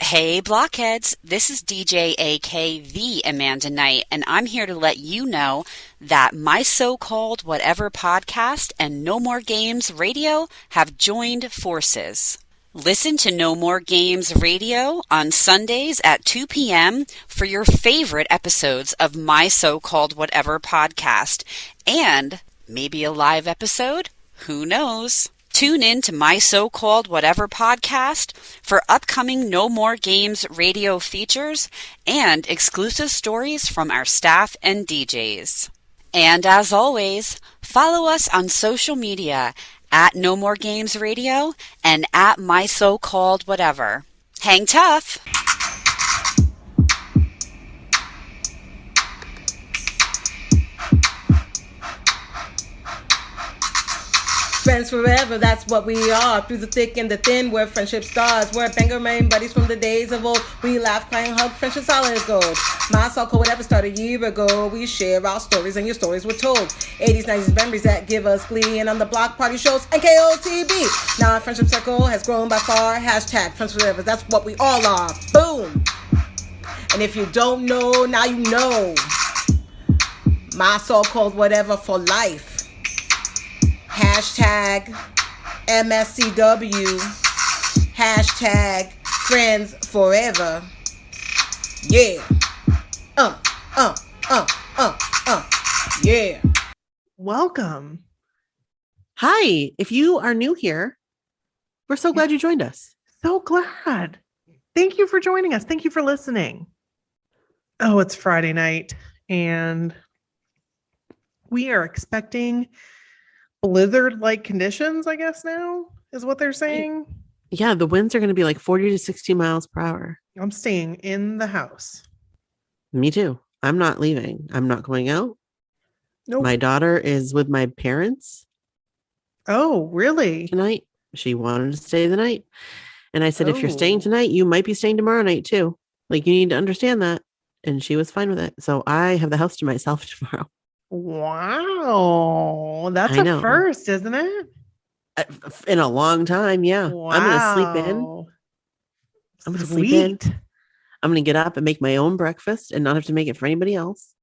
Hey, blockheads, this is DJ AK the Amanda Knight, and I'm here to let you know that my so-called whatever podcast and No More Games Radio have joined forces. Listen to No More Games Radio on Sundays at 2 p.m. for your favorite episodes of my so-called whatever podcast, and maybe a live episode? Who knows? Tune in to my so-called whatever podcast for upcoming No More Games radio features and exclusive stories from our staff and DJs. And as always, follow us on social media at No More Games Radio and at my so-called whatever. Hang tough! Friends forever, that's what we are. Through the thick and the thin, we're friendship stars. We're banger main buddies from the days of old. We laugh, cry, and hug, friendship solid as gold. My so-called whatever started a year ago. We share our stories and your stories were told. 80s, 90s memories that give us glee. And on the block party shows and KOTB. Now our friendship circle has grown by far. Hashtag friends forever, that's what we all are. Boom! And if you don't know, now you know. My so-called whatever for life. Hashtag MSCW. Hashtag friends forever. Yeah. Yeah. Welcome. Hi. If you are new here, we're so glad you joined us. So glad. Thank you for joining us. Thank you for listening. Oh, it's Friday night and we are expecting blizzard-like conditions, I guess now is what they're saying. Yeah, the winds are going to be like 40 to 60 miles per hour. I'm staying in the house. Me too. I'm not leaving. I'm not going out. Nope. My daughter is with my parents. Oh, really? Tonight. She wanted to stay the night. And I said, if you're staying tonight, you might be staying tomorrow night too. Like, you need to understand that. And she was fine with it. So I have the house to myself tomorrow. Wow. That's a first, isn't it? In a long time, yeah. Wow. I'm going to sleep in. I'm going to sleep in. I'm going to get up and make my own breakfast and not have to make it for anybody else.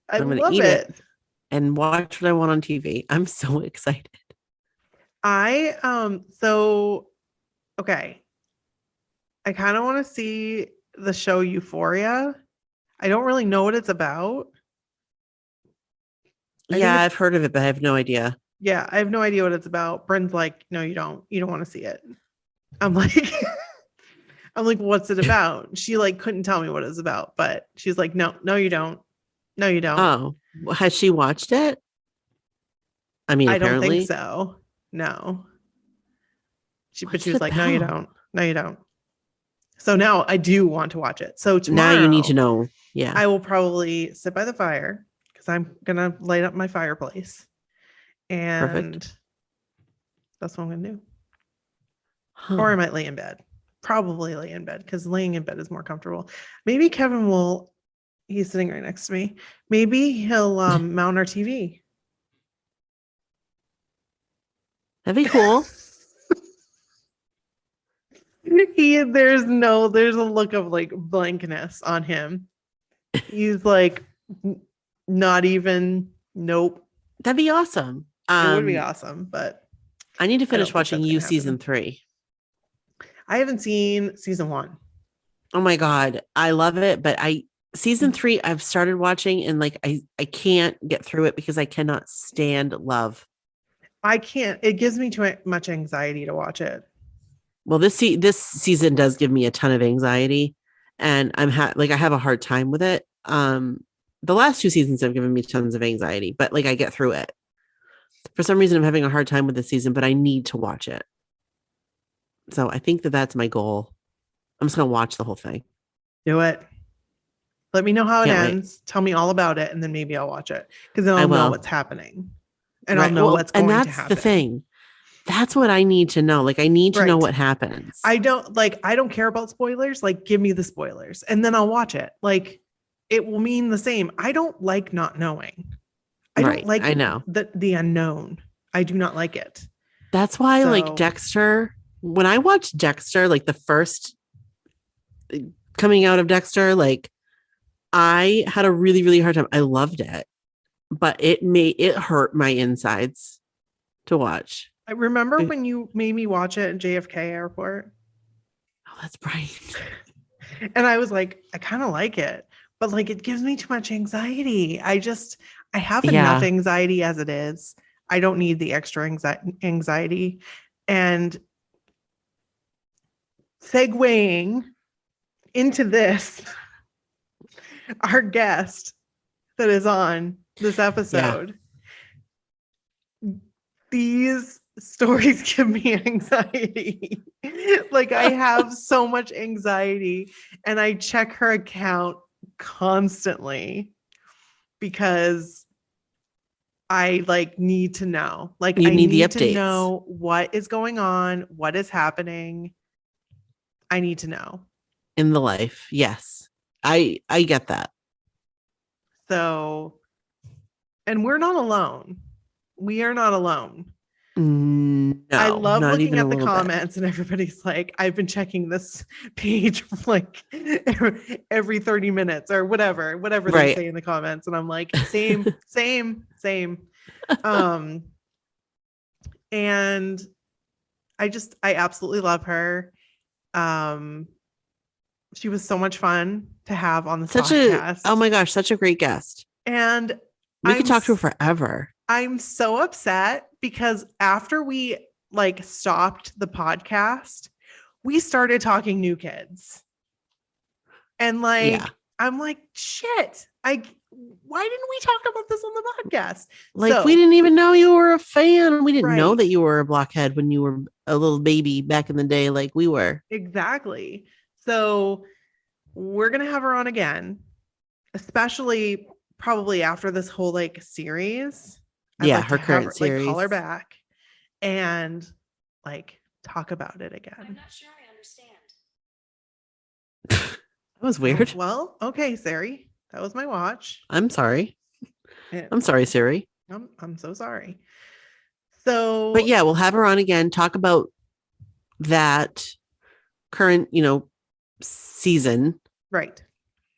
I'm going to eat it and watch what I want on TV. I'm so excited. Okay. I kind of want to see the show Euphoria. I don't really know what it's about. Yeah, I've heard of it, but I have no idea. Yeah, I have no idea what it's about. Bryn's like, no, you don't. You don't want to see it. I'm like, what's it about? She like couldn't tell me what it was about, but she's like, no, you don't. No, you don't. Oh, has she watched it? I mean, I apparently. don't think so. No. But she was like, no, you don't. No, you don't. So now I do want to watch it. So tomorrow, now you need to know. Yeah. I will probably sit by the fire because I'm going to light up my fireplace. And Perfect. That's what I'm going to do. Huh. Or I might lay in bed. Probably lay in bed because laying in bed is more comfortable. Maybe Kevin will, he's sitting right next to me. Maybe he'll mount our TV. That'd be cool. There's a look of like blankness on him. He's like, not even, nope. That'd be awesome. It would be awesome, but I need to finish watching You season 3. I haven't seen season 1. Oh my God. I love it. But season 3, I've started watching and like, I can't get through it because I cannot stand love. I can't, it gives me too much anxiety to watch it. Well, this season does give me a ton of anxiety and I have a hard time with it. The last 2 seasons have given me tons of anxiety, but like I get through it. For some reason, I'm having a hard time with this season, but I need to watch it. So I think that's my goal. I'm just going to watch the whole thing. Do it. Let me know how it ends. Wait. Tell me all about it. And then maybe I'll watch it because then I'll know what's happening. And I'll know what's going to happen. And that's the thing. That's what I need to know. Like, I need to know what happens. I don't care about spoilers. Like, give me the spoilers and then I'll watch it. Like, it will mean the same. I don't like not knowing. I don't like the unknown. I do not like it. That's why like Dexter, when I watched Dexter, like the first coming out of Dexter, like I had a really, really hard time. I loved it, but it hurt my insides to watch. I remember when you made me watch it at JFK Airport. Oh, that's right. And I was like, I kind of like it, but like it gives me too much anxiety. I have enough anxiety as it is. I don't need the extra anxiety. And segueing into this, our guest that is on this episode, these stories give me anxiety. Like I have so much anxiety and I check her account constantly because I like need to know. Like I need the updates. To know what is going on, what is happening. I need to know. In the life. Yes. I get that. So, and we're not alone. We are not alone. No, I love looking at the comments and everybody's like, I've been checking this page like every 30 minutes or whatever they say in the comments. And I'm like, same. And I absolutely love her. She was so much fun to have on the podcast. Oh my gosh, such a great guest. And we could talk to her forever. I'm so upset because after we like stopped the podcast, we started talking New Kids. And like, I'm like, shit, why didn't we talk about this on the podcast? Like, we didn't even know you were a fan. We didn't know that you were a blockhead when you were a little baby back in the day, like we were. Exactly. So we're going to have her on again, especially probably after this whole like series. Her current series. Like, call her back and like talk about it again. I'm not sure I understand. That was weird. Well, okay, Sari. That was my watch. I'm sorry. I'm sorry, Siri. I'm so sorry. So, but yeah, we'll have her on again. Talk about that current, season. Right.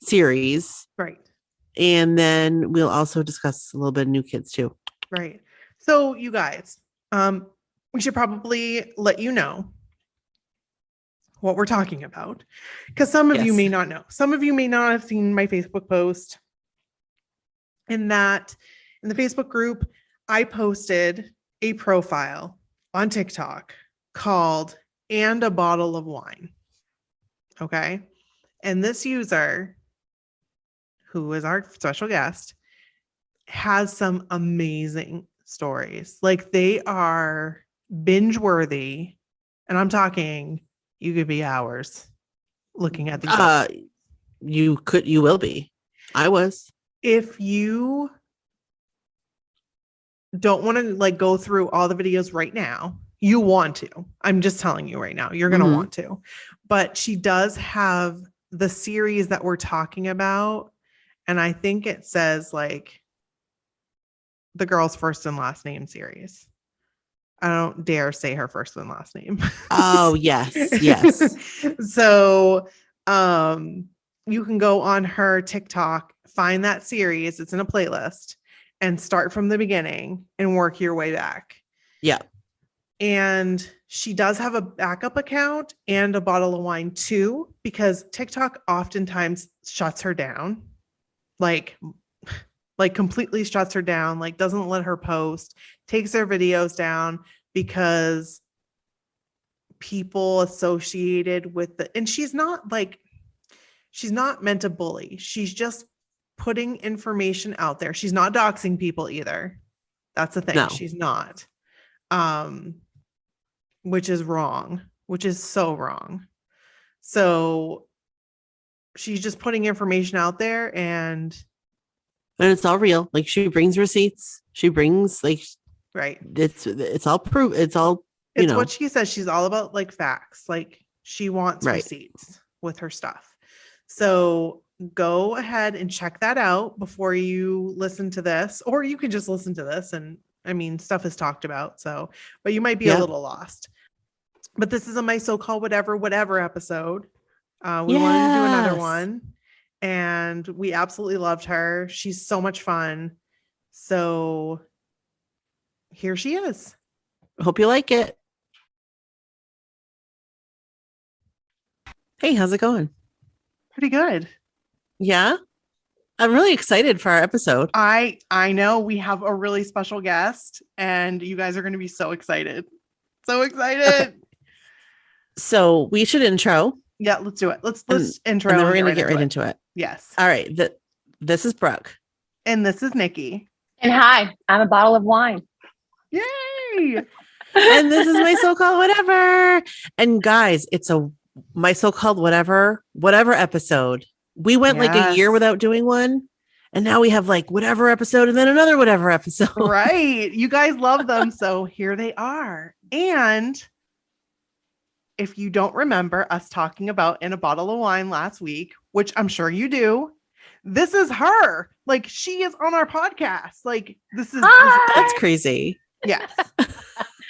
Series. Right. And then we'll also discuss a little bit of New Kids too. Right. So you guys, we should probably let you know what we're talking about because some of you may not know. Some of you may not have seen my Facebook post. In the Facebook group, I posted a profile on TikTok called "And a Bottle of Wine." Okay. And this user, who is our special guest, has some amazing stories. Like they are binge worthy. And I'm talking, you could be hours looking at these. You will be. I was. If you don't want to like go through all the videos right now, you want to. I'm just telling you right now, you're going to want to. But she does have the series that we're talking about. And I think it says like the girl's first and last name series. I don't dare say her first and last name. Oh, yes. Yes. So you can go on her TikTok, find that series. It's in a playlist and start from the beginning and work your way back. Yeah. And she does have a backup account and a bottle of wine too, because TikTok oftentimes shuts her down. Like completely shuts her down, like doesn't let her post, takes her videos down because people associated with and she's not meant to bully. She's just putting information out there. She's not doxing people either. That's the thing. No. She's not. Which is wrong, which is so wrong. So she's just putting information out there and it's all real. Like she brings receipts. She brings like, right. It's all proof. It's all, it's what she says. She's all about like facts. Like she wants receipts with her stuff. So go ahead and check that out before you listen to this, or you can just listen to this. And I mean, stuff is talked about. So, but you might be a little lost, but this is my so-called whatever episode. We wanted to do another Yes. one, and we absolutely loved her. She's so much fun. So here she is. Hope you like it. Hey, how's it going? Pretty good. Yeah, I'm really excited for our episode. I know we have a really special guest, and you guys are going to be so excited. So excited. Okay. So we should intro. Yeah, let's do it. Let's intro. And then we're going to get right into it. Yes. All right. This is Brooke. And this is Nikki. And hi, I'm a bottle of wine. Yay. And this is my so-called whatever. And guys, it's a my so-called whatever episode. We went like a year without doing one. And now we have like whatever episode and then another whatever episode. Right. You guys love them. So here they are. And if you don't remember us talking about In a Bottle of Wine last week, which I'm sure you do, this is her. Like, she is on our podcast. Like, this is That's crazy. Yes.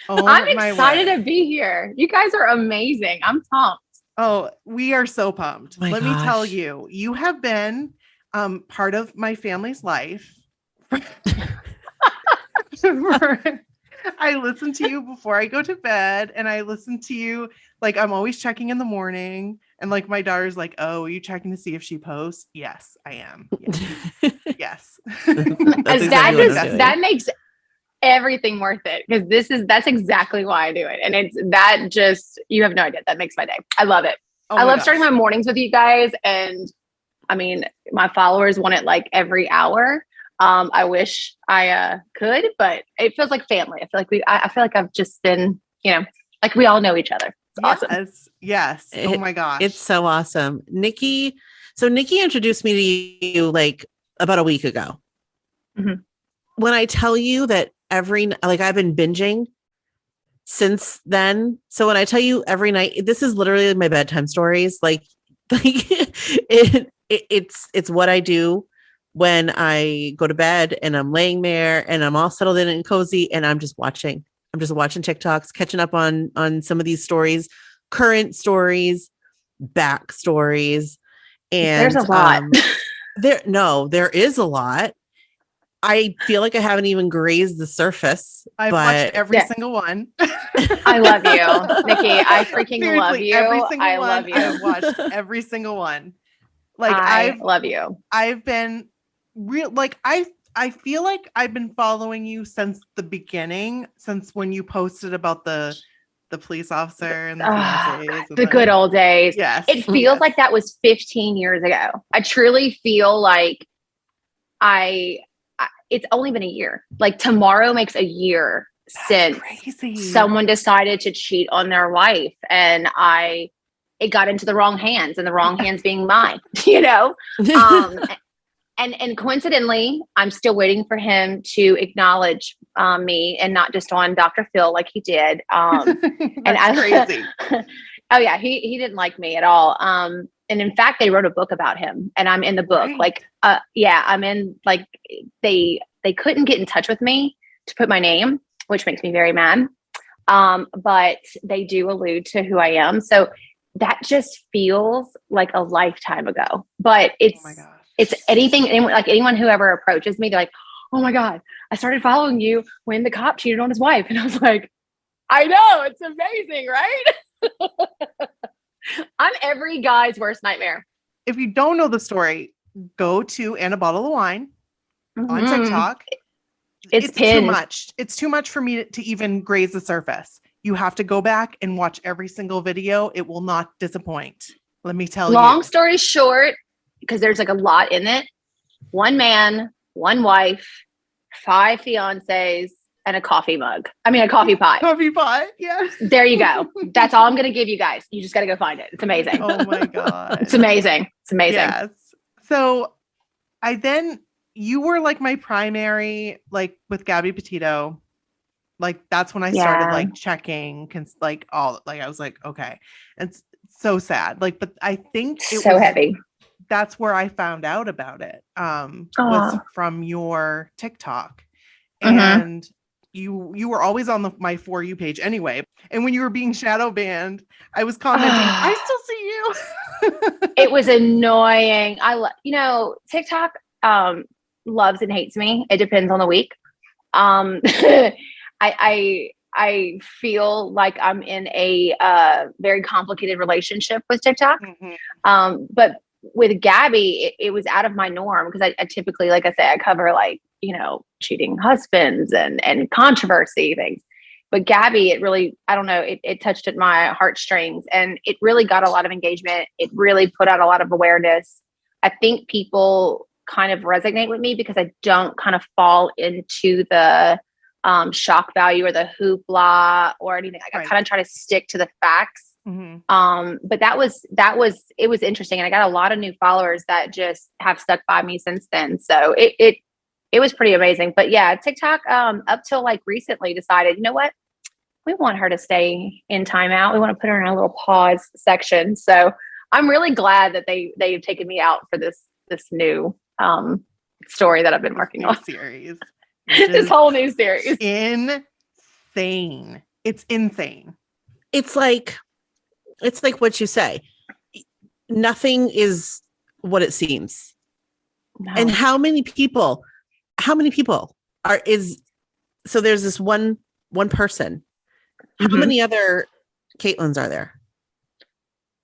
Oh, I'm excited to be here. You guys are amazing. I'm pumped. Oh, we are so pumped. My Let me tell gosh. you, you have been part of my family's life. I listen to you before I go to bed, and I listen to you like I'm always checking in the morning. And like my daughter's like, "Oh, are you checking to see if she posts?" Yes, I am. Yes. That's exactly what I'm doing. That makes everything worth it, because that's exactly why I do it. And it's that just, you have no idea. That makes my day. I love it. Oh I love gosh. starting my mornings with you guys. And I mean, my followers want it like every hour. I wish I could, but it feels like family. I feel like I feel like I've just been, like we all know each other. It's awesome. Yes. Oh my gosh. It's so awesome. Nikki introduced me to you like about a week ago. Mhm. When I tell you that I've been binging since then. So when I tell you every night, this is literally my bedtime stories. Like it's what I do when I go to bed and I'm laying there and I'm all settled in and cozy and I'm just watching TikToks, catching up on some of these stories, current stories, back stories. And There's a lot. There is a lot. I feel like I haven't even grazed the surface. I've watched every single one. I love you, Nikki. I freaking love you. Every single I one. love you. I've watched every single one. Like I love you. I've been real. Like I feel like I've been following you since the beginning, since when you posted about the police officer and the fiancés and the good old days. Yes. It feels like that was 15 years ago. I truly feel like it's only been a year. Like tomorrow makes a year since someone decided to cheat on their wife, and it got into the wrong hands, and the wrong hands being mine, and coincidentally, I'm still waiting for him to acknowledge me, and not just on Dr. Phil like he did. That's crazy. Oh yeah, he didn't like me at all. And in fact, they wrote a book about him, and I'm in the book. Right. I'm in, like, they couldn't get in touch with me to put my name, which makes me very mad. But they do allude to who I am. So that just feels like a lifetime ago, but it's anyone who ever approaches me, they're like, "Oh my God, I started following you when the cop cheated on his wife." And I was like, I know, it's amazing, right? I'm every guy's worst nightmare. If you don't know the story, go to And a Bottle of Wine on TikTok. It's too much. It's too much for me to even graze the surface. You have to go back and watch every single video. It will not disappoint. Let me tell you. Long story short, because there's like a lot in it. One man, one wife, 5 fiancés, and a coffee mug. I mean, a coffee pot. Coffee pot, yes. There you go. That's all I'm going to give you guys. You just got to go find it. It's amazing. Oh my God. It's amazing. It's amazing. Yes. So you were like my primary, like with Gabby Petito. Like that's when I started like checking, I was like, okay. It's so sad. Like, but I think it so was heavy. That's where I found out about it. Was from your TikTok. And you were always on my For You page anyway. And when you were being shadow banned, I was commenting, I still see you. It was annoying. TikTok loves and hates me. It depends on the week. I feel like I'm in a very complicated relationship with TikTok. But with Gabby, it was out of my norm because I typically, like I say, I cover cheating husbands and controversy things. But Gabby, it really, I don't know, it touched at my heartstrings and it really got a lot of engagement. It really put out a lot of awareness. I think people kind of resonate with me because I don't kind of fall into the shock value or the hoopla or anything. I kind of try to stick to the facts. But it was interesting. And I got a lot of new followers that just have stuck by me since then. So it was pretty amazing. But yeah, TikTok, up till like recently decided, you know what? We want her to stay in timeout. We want to put her in a little pause section. So I'm really glad that they've taken me out for this new story that I've been working on. Series. This whole new series. Insane. It's insane. It's like what you say. Nothing is what it seems. No. And how many people so there's this one person. How many other Caitlins are there?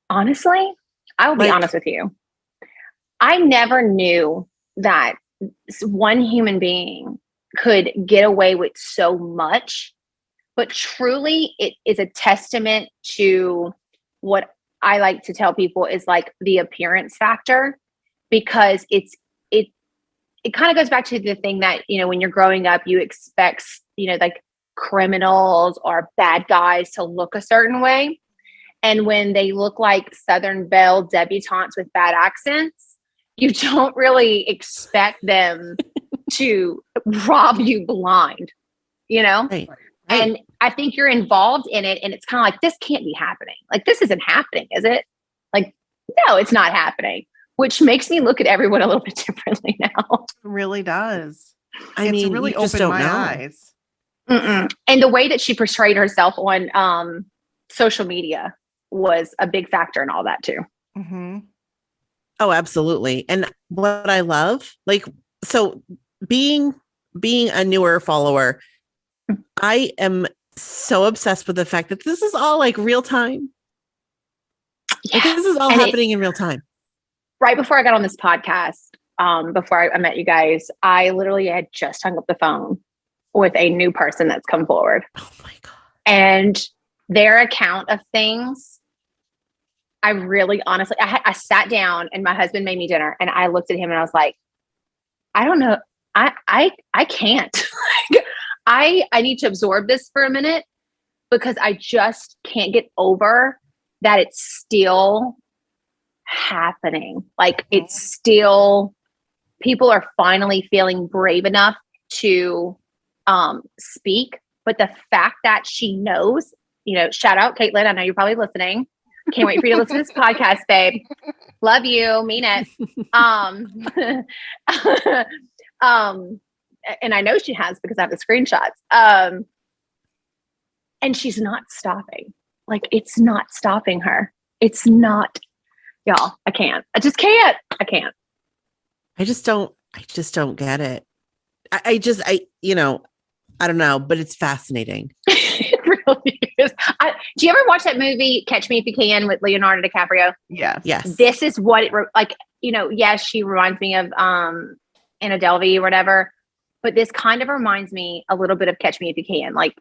Honestly, I will be honest with you. I never knew that one human being could get away with so much, but truly it is a testament to what I like to tell people is like the appearance factor, because it kind of goes back to the thing that, when you're growing up, you expect, like criminals or bad guys to look a certain way. And when they look like Southern Belle debutantes with bad accents, you don't really expect them to rob you blind, Right. And I think you're involved in it and it's kind of like, this can't be happening. Like, this isn't happening, is it? Like, no, it's not happening, which makes me look at everyone a little bit differently now. It really does. I mean, really you just opened don't my know. eyes. And the way that she portrayed herself on social media was a big factor in all that too. Oh, absolutely. And what I love, so being a newer follower, I am so obsessed with the fact that this is all like real time. Yeah. This is all happening in real time. Right before I got on this podcast, before I met you guys, I literally had just hung up the phone with a new person that's come forward. Oh my God. And their account of things, I really honestly, I sat down and my husband made me dinner and I looked at him and I was like, I don't know. I can't. I need to absorb this for a minute because I just can't get over that it's still happening. Like it's still, people are finally feeling brave enough to speak. But the fact that she knows, shout out Caitlin, I know you're probably listening. Can't wait for you to listen to this podcast, babe. Love you, mean it. And I know she has because I have the screenshots. And she's not stopping. Like it's not stopping her. It's not, y'all. I can't. I just can't. I can't. I just don't get it. I don't know, but it's fascinating. It really is. Do you ever watch that movie Catch Me If You Can with Leonardo DiCaprio? Yes. Yes. This is what it yes, she reminds me of Anna Delvey or whatever, but this kind of reminds me a little bit of Catch Me If You Can. Like,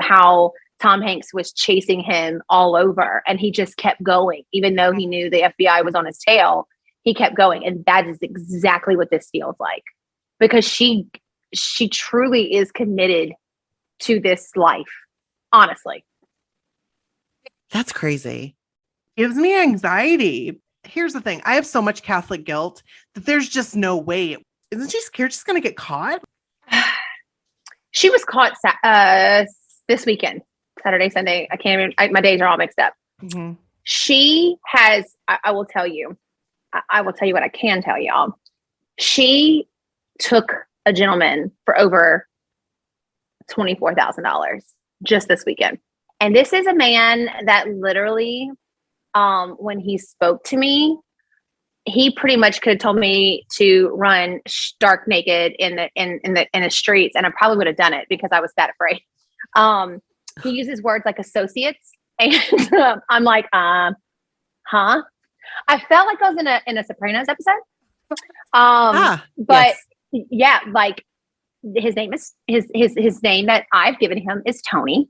how Tom Hanks was chasing him all over and he just kept going, even though he knew the FBI was on his tail, he kept going. And that is exactly what this feels like, because she truly is committed to this life. Honestly. That's crazy. Gives me anxiety. Here's the thing. I have so much Catholic guilt that there's just no way. Isn't she scared she's going to get caught? She was caught this weekend, Saturday, Sunday. I can't even, my days are all mixed up. Mm-hmm. She has, I will tell you, I will tell you what I can tell y'all. She took a gentleman for over $24,000 just this weekend. And this is a man that literally, when he spoke to me, he pretty much could have told me to run stark naked in the streets, and I probably would have done it because I was that afraid. He uses words like associates, and I'm like, huh? I felt like I was in a Sopranos episode. But yes. yeah, like his name is his name that I've given him is Tony.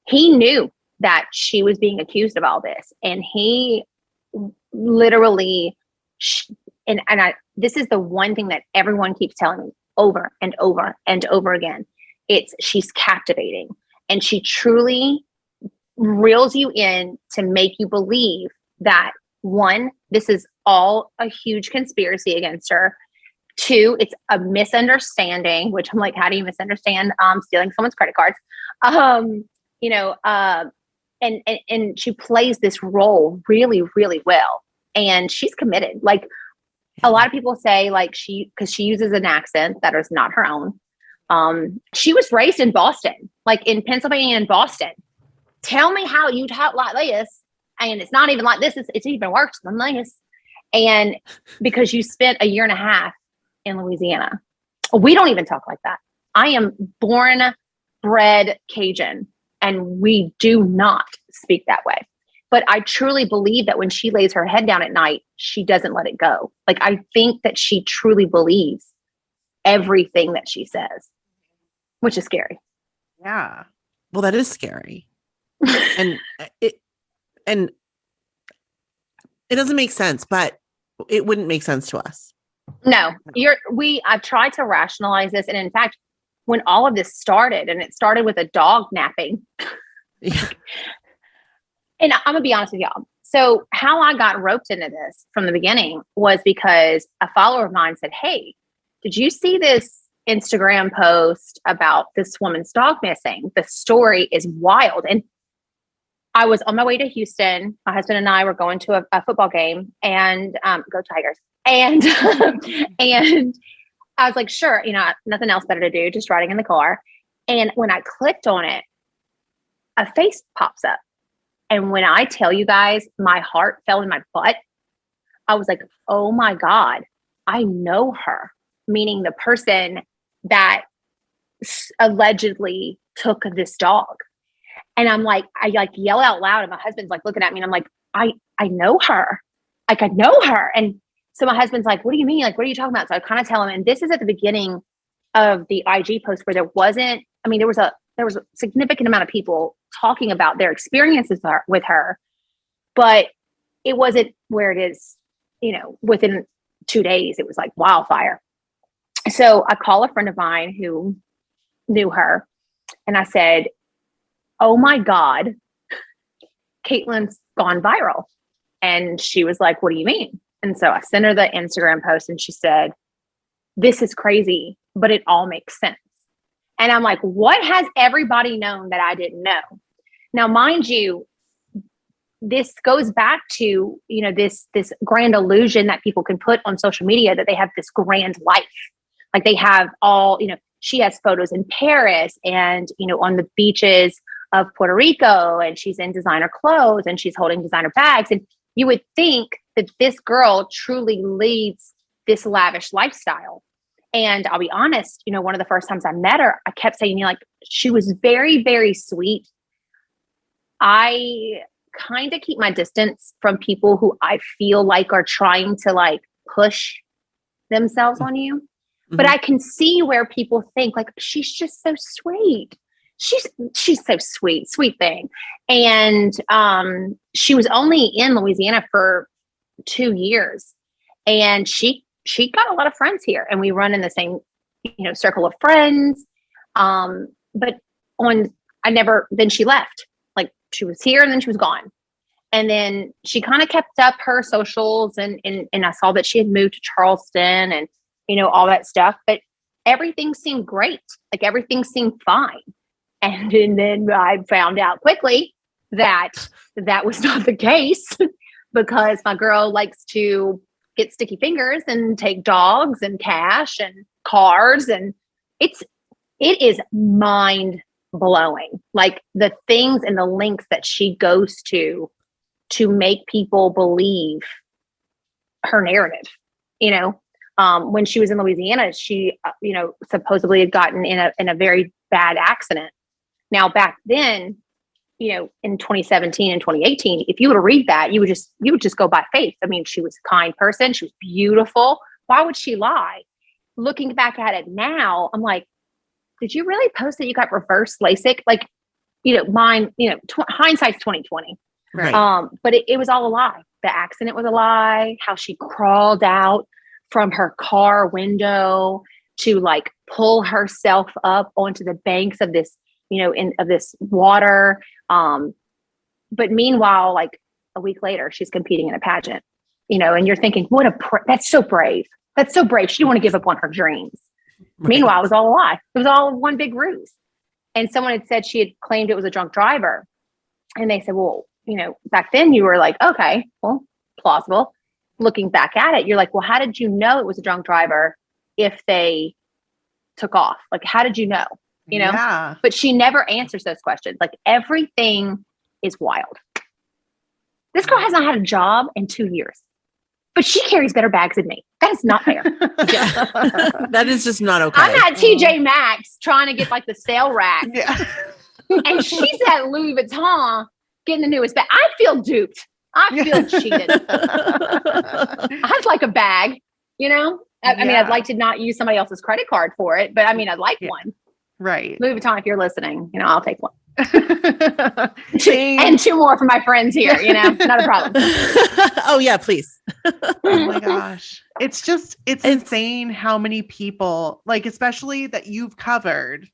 He knew that she was being accused of all this, and he literally this is the one thing that everyone keeps telling me over and over and over again. It's she's captivating, and she truly reels you in to make you believe that, one, this is all a huge conspiracy against her. Two, it's a misunderstanding, which I'm like, how do you misunderstand stealing someone's credit cards? And she plays this role really, really well. And she's committed. Like a lot of people say, like because she uses an accent that is not her own. She was raised in Boston, like in Pennsylvania and Boston. Tell me how you talk like this. And it's not even like this. It's even worse than this. And because you spent a year and a half in Louisiana, we don't even talk like that. I am born, bred Cajun, and we do not speak that way. But I truly believe that when she lays her head down at night, she doesn't let it go. Like, I think that she truly believes everything that she says, which is scary. Yeah. Well, that is scary. and it doesn't make sense, but it wouldn't make sense to us. No, I've tried to rationalize this. And in fact, when all of this started, and it started with a dog napping, Yeah. and I'm gonna be honest with y'all. So how I got roped into this from the beginning was because a follower of mine said, "Hey, did you see this Instagram post about this woman's dog missing? The story is wild." And I was on my way to Houston. My husband and I were going to a football game, and go Tigers. And and I was like, sure, nothing else better to do, just riding in the car. And when I clicked on it, a face pops up. And when I tell you guys, my heart fell in my butt. I was like, oh my God, I know her. Meaning the person that allegedly took this dog. And I'm like, I yell out loud, and my husband's like looking at me, and I'm like, I know her. Like, I know her. And so my husband's like, what do you mean? Like, what are you talking about? So I kind of tell him, and this is at the beginning of the IG post where there was a significant amount of people talking about their experiences with her, but it wasn't where it is, within 2 days, it was like wildfire. So I call a friend of mine who knew her, and I said, oh my God, Caitlin's gone viral. And she was like, what do you mean? And so I sent her the Instagram post, and she said, this is crazy, but it all makes sense. And I'm like, what has everybody known that I didn't know? Now, mind you, this goes back to, this grand illusion that people can put on social media that they have this grand life. Like they have all, she has photos in Paris and, on the beaches of Puerto Rico, and she's in designer clothes and she's holding designer bags. And you would think that this girl truly leads this lavish lifestyle. And I'll be honest, one of the first times I met her, I kept saying, she was very, very sweet. I kind of keep my distance from people who I feel like are trying to push themselves on you. Mm-hmm. But I can see where people think she's just so sweet. She's so sweet thing. And she was only in Louisiana for 2 years, and she got a lot of friends here, and we run in the same, circle of friends. But then she left. She was here and then she was gone. And then she kind of kept up her socials, and I saw that she had moved to Charleston and, all that stuff, but everything seemed great. Everything seemed fine. And then I found out quickly that was not the case, because my girl likes to get sticky fingers and take dogs and cash and cars. And it is mind blowing. The things and the links that she goes to make people believe her narrative, you know. When she was in Louisiana, she, supposedly had gotten in a very bad accident. Now, back then, in 2017 and 2018, if you were to read that, you would just go by faith. I mean, she was a kind person. She was beautiful. Why would she lie? Looking back at it now, I'm like, did you really post that you got reverse LASIK? Like, hindsight's 2020. Right. But it was all a lie. The accident was a lie. How she crawled out from her car window to like pull herself up onto the banks of this, of this water. But meanwhile, like a week later, she's competing in a pageant, and you're thinking, that's so brave. That's so brave. She didn't want to give up on her dreams. Right. Meanwhile, it was all a lie. It was all one big ruse. And someone had said she had claimed it was a drunk driver. And they said, well, back then you were like, okay, well, plausible. Looking back at it, you're like, well, how did you know it was a drunk driver if they took off? Like, how did you know? Yeah. But she never answers those questions. Like, everything is wild. This girl has not had a job in 2 years, but she carries better bags than me. That is not fair. Yeah. That is just not okay. I'm at TJ Maxx trying to get like the sale rack. Yeah. And she's at Louis Vuitton getting the newest bag. I feel duped. I feel cheated. I'd like a bag, I mean, I'd like to not use somebody else's credit card for it, but I mean, I'd like one. Right. Louis Vuitton, if you're listening, I'll take one. And 2 more for my friends here, not a problem. Oh yeah, please. Oh my gosh. It's insane how many people, like, especially that you've covered,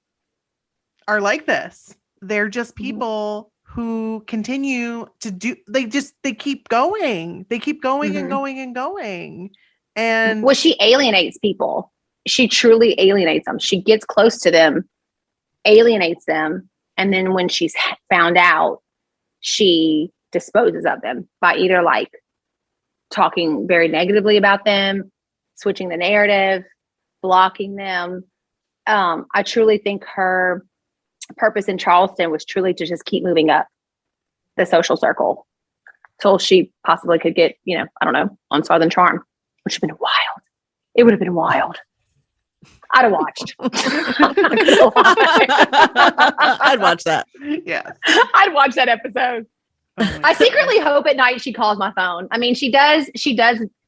are like this. They're just people who continue to do, they keep going. They keep going and going and going. And well, she alienates people. She truly alienates them. She gets close to them, alienates them. And then when she's found out, she disposes of them by either like talking very negatively about them, switching the narrative, blocking them. I truly think her purpose in Charleston was truly to just keep moving up the social circle till she possibly could get, I don't know, on Southern Charm, which would have been wild. It would have been wild. I'd have watched. I'd watch that. Yeah. I'd watch that episode. Oh I secretly hope at night she calls my phone. I mean, she does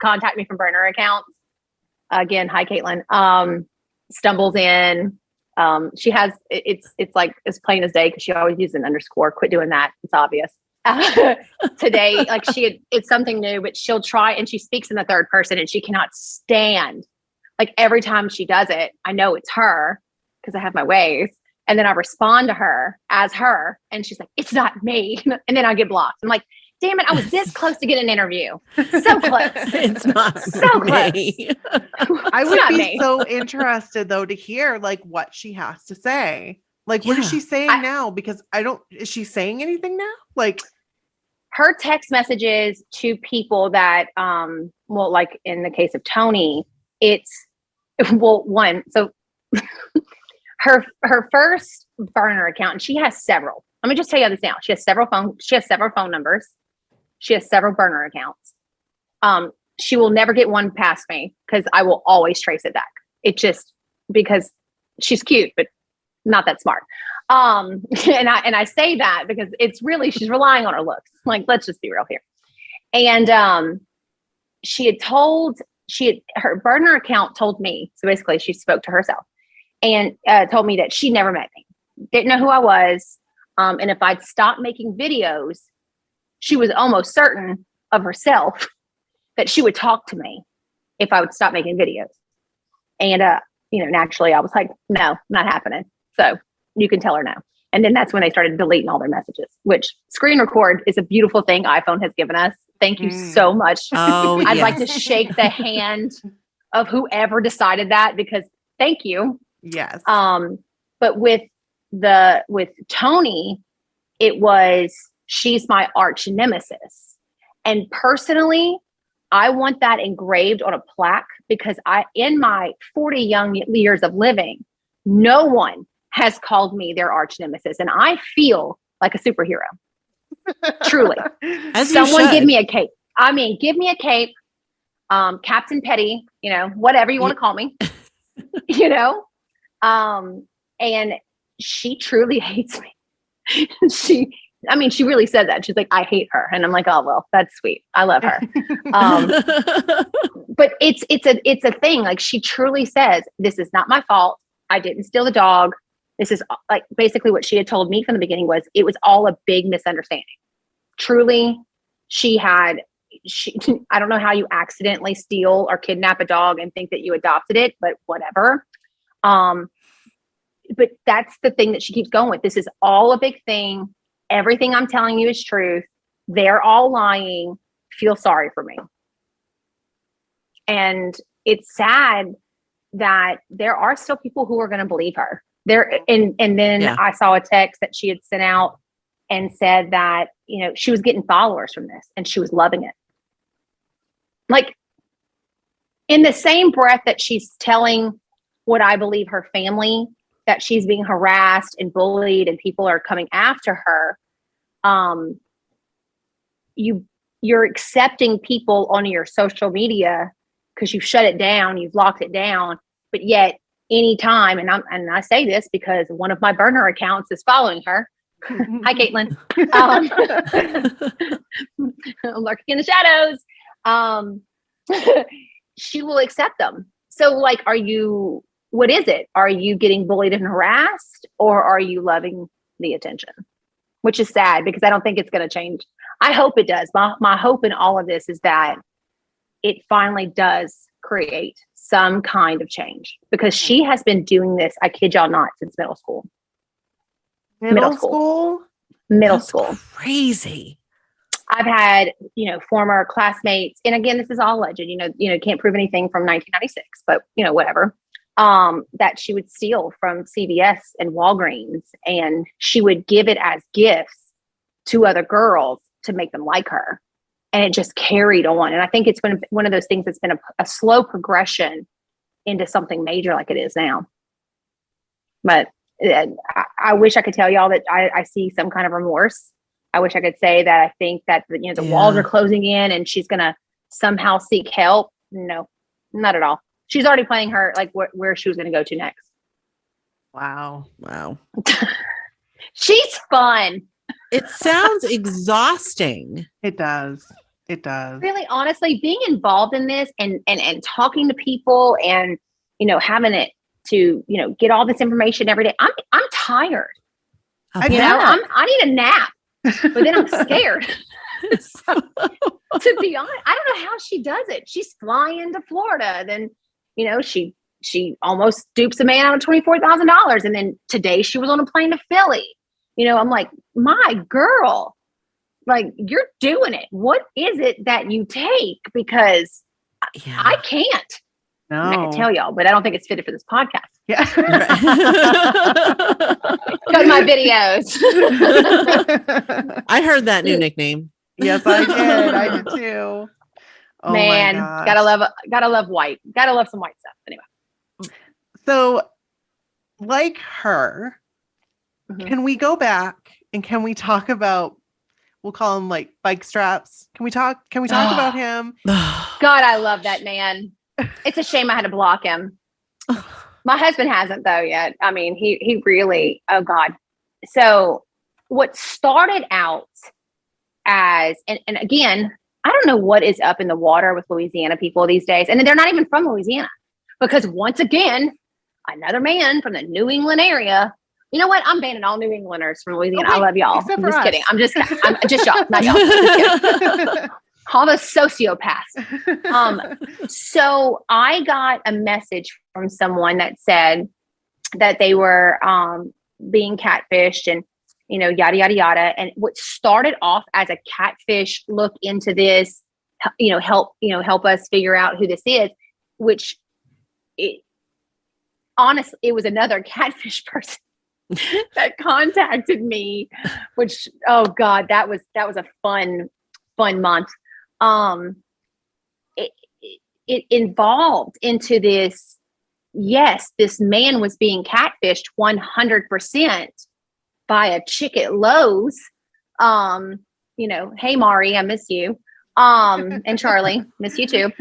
contact me from burner accounts. Again, hi, Caitlin. Stumbles in. She has, it's like as plain as day because she always uses an underscore. Quit doing that. It's obvious. Today, like it's something new, but she'll try and she speaks in the third person and she cannot stand. Like every time she does it, I know it's her because I have my ways. And then I respond to her as her. And she's like, it's not me. And then I get blocked. I'm like, damn it. I was this close to get an interview. So close. It's not so me. I would be so interested though to hear like what she has to say. Like, what is she saying now? Because is she saying anything now? Like her text messages to people that, well, like in the case of Tony, so her first burner account, and she has several. Let me just tell you this now. She has several phone numbers. She has several burner accounts. She will never get one past me because I will always trace it back. It just because she's cute, but not that smart. And I say that because it's really, she's relying on her looks. Like, let's just be real here. And her burner account told me, so basically she spoke to herself and told me that she never met me, didn't know who I was. And if I'd stopped making videos, she was almost certain of herself that she would talk to me if I would stop making videos. And, naturally I was like, no, not happening. So you can tell her no. And then that's when they started deleting all their messages, which screen record is a beautiful thing iPhone has given us. Thank you so much. Oh, I'd like to shake the hand of whoever decided that because thank you. Yes. But with Tony, she's my arch nemesis. And personally, I want that engraved on a plaque because in my 40 young years of living, no one has called me their arch nemesis. And I feel like a superhero. Truly. As someone give me a cape. I mean, give me a cape. Captain Petty, whatever you want to call me, and she truly hates me. She really said that. She's like, I hate her. And I'm like, oh, well, that's sweet. I love her. But it's a thing. Like, she truly says, this is not my fault. I didn't steal the dog. This is like basically what she had told me from the beginning was it was all a big misunderstanding. Truly, I don't know how you accidentally steal or kidnap a dog and think that you adopted it, but whatever. But that's the thing that she keeps going with. This is all a big thing. Everything I'm telling you is truth. They're all lying. Feel sorry for me. And it's sad that there are still people who are going to believe her. And then I saw a text that she had sent out and said that, she was getting followers from this and she was loving it. Like, in the same breath that she's telling what I believe her family, that she's being harassed and bullied and people are coming after her, you're accepting people on your social media because you've shut it down, you've locked it down, but yet anytime, and I say this because one of my burner accounts is following her. Hi, Caitlin. Lurking in the shadows. She will accept them. So, like, what is it? Are you getting bullied and harassed, or are you loving the attention? Which is sad because I don't think it's going to change. I hope it does. My hope in all of this is that it finally does create some kind of change, because she has been doing this, I kid y'all not, since middle school. Middle school. That's crazy. I've had, former classmates, and again, this is all alleged, can't prove anything from 1996, but whatever, that she would steal from CVS and Walgreens, and she would give it as gifts to other girls to make them like her. And it just carried on. And I think it's been one of those things that's been a slow progression into something major like it is now. But I wish I could tell y'all that I see some kind of remorse. I wish I could say that I think that the walls are closing in and she's going to somehow seek help. No, not at all. She's already planning her, like, where she was going to go to next. Wow. She's fun. It sounds exhausting. It does. Really, honestly, being involved in this and talking to people and, having it to, get all this information every day. I'm tired. I need a nap, but then I'm scared. So, to be honest, I don't know how she does it. She's flying to Florida. Then, she almost dupes a man out of $24,000. And then today she was on a plane to Philly. I'm like, my girl, like, you're doing it. What is it that you take? Because I can't. No. I can tell y'all, but I don't think it's fitted for this podcast. Yeah. Go to my videos. I heard that new nickname. Yes, I did. I did too. Oh, man, my gosh. gotta love white. Gotta love some white stuff. Anyway. So, like her, can we go back and can we talk about, we'll call him like bike straps. Can we talk about him? God, I love that man. It's a shame I had to block him. My husband hasn't though yet. I mean, he really, oh God. So what started out as, and again, I don't know what is up in the water with Louisiana people these days. And they're not even from Louisiana, because once again, another man from the New England area. You know what? I'm banning all New Englanders from Louisiana. I love y'all. I'm just kidding. I'm just y'all, not y'all. Just kidding. All the sociopaths. So I got a message from someone that said that they were being catfished and, yada, yada, yada. And what started off as a catfish, look into this, help us figure out who this is, which honestly, it was another catfish person that contacted me, which, oh God, that was a fun month. It evolved into this. Yes, this man was being catfished 100% by a chick at Lowe's. Hey Mari, I miss you. And Charlie, miss you too.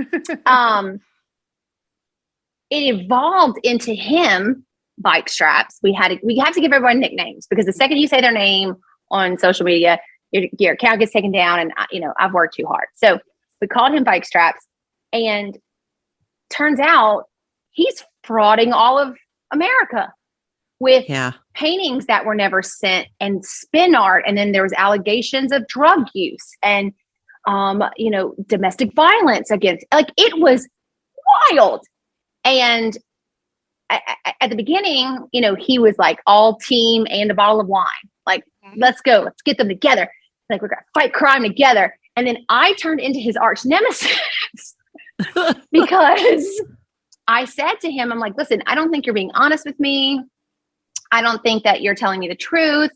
It evolved into him bike straps. We have to give everyone nicknames, because the second you say their name on social media, your account gets taken down, and I've worked too hard. So we called him bike straps, and turns out he's frauding all of America with paintings that were never sent, and spin art. And then there was allegations of drug use and, domestic violence against, like, it was wild. And at the beginning, he was like all team and a bottle of wine. Like, let's go, let's get them together. Like, we're going to fight crime together. And then I turned into his arch nemesis because I said to him, I'm like, listen, I don't think you're being honest with me. I don't think that you're telling me the truth.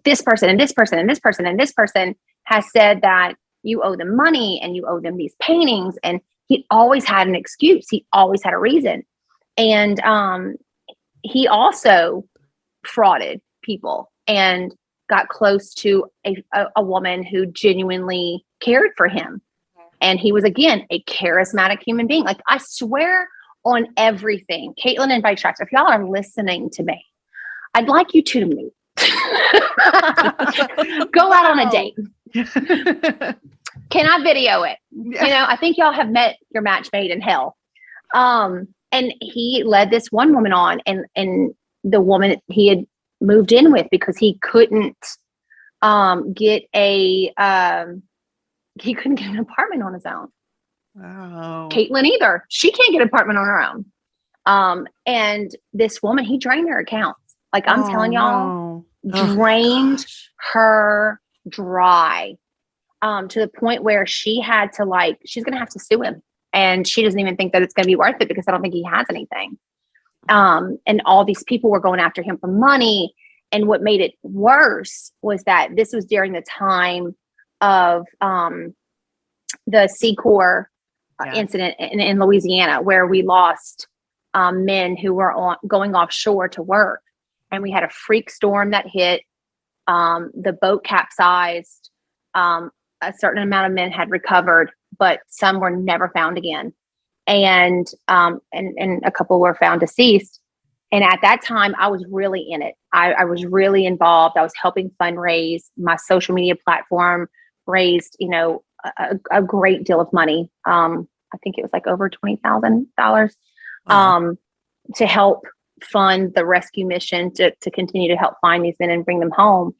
This person and this person and this person and this person has said that you owe them money and you owe them these paintings. And he always had an excuse. He always had a reason. And he also frauded people and got close to a woman who genuinely cared for him. And he was, again, a charismatic human being. Like, I swear on everything, Caitlin and Bike Tracks, if y'all are listening to me, I'd like you two to meet. Go out on a date. Can I video it? Yeah. I think y'all have met your match made in hell. And he led this one woman on, and the woman he had moved in with, because he couldn't get he couldn't get an apartment on his own. Oh. Caitlin either. She can't get an apartment on her own. And this woman, he drained her accounts. Like, I'm telling y'all, drained her dry. To the point where she had to, she's going to have to sue him. And she doesn't even think that it's going to be worth it, because I don't think he has anything. And all these people were going after him for money. And what made it worse was that this was during the time of the Secor incident in Louisiana, where we lost men who were going offshore to work. And we had a freak storm that hit. The boat capsized. A certain amount of men had recovered, but some were never found again. And a couple were found deceased. And at that time, I was really in it. I was really involved. I was helping fundraise. My social media platform raised, a great deal of money. I think it was like over $20,000 to help fund the rescue mission to continue to help find these men and bring them home.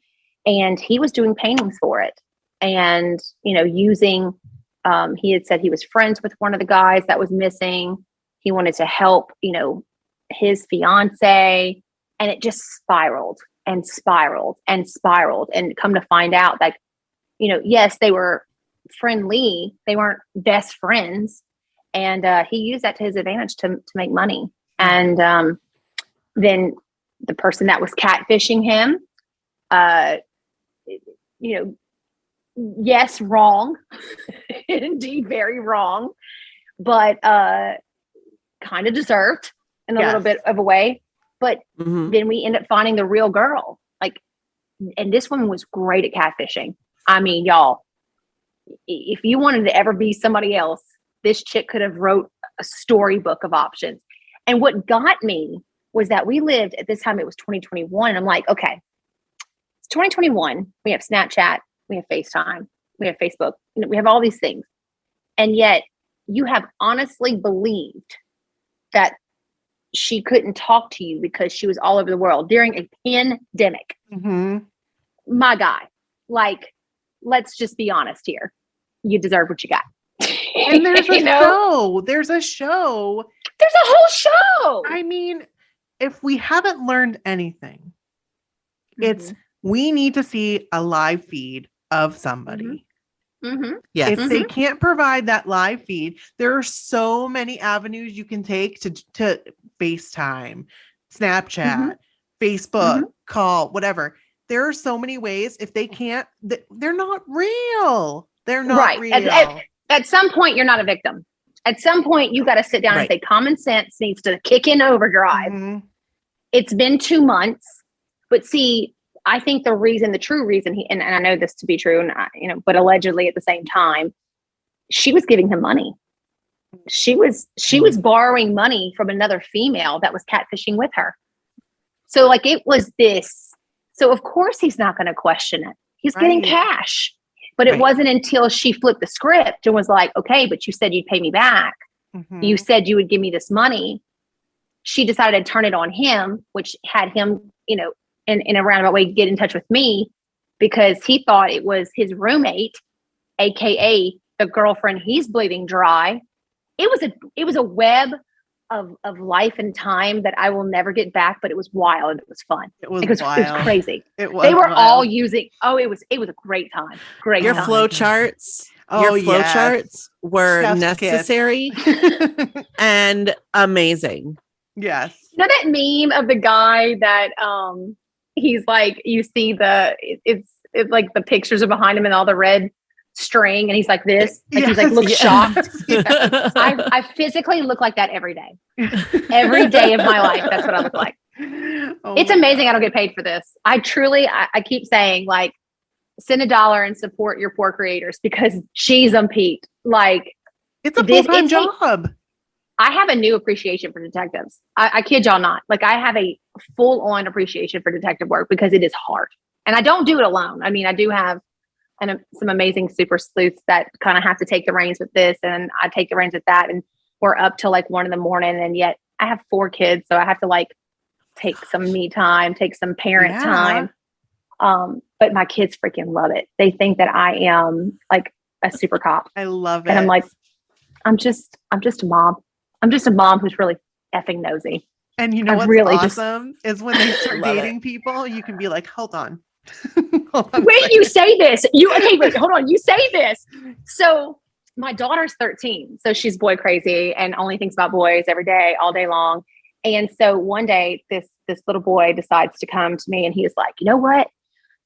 And he was doing paintings for it. And, using, he had said he was friends with one of the guys that was missing. He wanted to help, his fiance, and it just spiraled and spiraled and spiraled. And come to find out that, yes, they were friendly. They weren't best friends. And he used that to his advantage to make money. And then the person that was catfishing him, yes, wrong. Indeed, very wrong. But kind of deserved in a little bit of a way. But then we end up finding the real girl. And this woman was great at catfishing. I mean, y'all, if you wanted to ever be somebody else, this chick could have wrote a storybook of options. And what got me was that we lived at this time, it was 2021. And I'm like, okay, it's 2021. We have Snapchat, we have FaceTime, we have Facebook, we have all these things. And yet you have honestly believed that she couldn't talk to you because she was all over the world during a pandemic. My guy, let's just be honest here. You deserve what you got. And there's a show. There's a show. There's a whole show. I mean, if we haven't learned anything, it's we need to see a live feed of somebody. Yes. If they can't provide that live feed, there are so many avenues you can take to FaceTime, Snapchat, Facebook, call, whatever. There are so many ways. If they can't, they're not real. They're not real. At some point, you're not a victim. At some point, you got to sit down and say, common sense needs to kick in overdrive. It's been 2 months, but see, I think the true reason and I know this to be true, and but allegedly at the same time, she was giving him money. She was borrowing money from another female that was catfishing with her. So like it was this. So of course he's not going to question it. He's getting cash. But it wasn't until she flipped the script and was like, okay, but you said you'd pay me back. Mhm. You said you would give me this money. She decided to turn it on him, which had him, in a roundabout way, get in touch with me because he thought it was his roommate, AKA the girlfriend he's bleeding dry. It was a web of life and time that I will never get back, but it was wild. It was fun. It was wild. It was crazy. They were all using, it was a great time. Your time. flow charts. Oh, your flow charts were Chef's necessary and amazing. Yes. You know that meme of the guy that he's like, you see it's like the pictures are behind him and all the red string and he's like this, like he's like looks shocked. Yes. I physically look like that every day. Every day of my life, that's what I look like. It's amazing. I don't get paid for this. I keep saying like, send $1 and support your poor creators because geez, Pete, like it's a full-time job. I have a new appreciation for detectives. I kid y'all not. Like I have a full-on appreciation for detective work because it is hard. And I don't do it alone. I mean, I do have some amazing super sleuths that kind of have to take the reins with this. And I take the reins with that. And we're up till like 1 a.m. And yet I have 4 kids. So I have to like take some me time, take some parent time. But my kids freaking love it. They think that I am like a super cop. I love it. And I'm like, I'm just a mom. I'm just a mom who's really effing nosy. And you know what's really awesome is when they start dating people, you can be like, hold on. Wait, you say this. Wait, hold on. You say this. So my daughter's 13. So she's boy crazy and only thinks about boys every day, all day long. And so one day this little boy decides to come to me and he is like, you know what?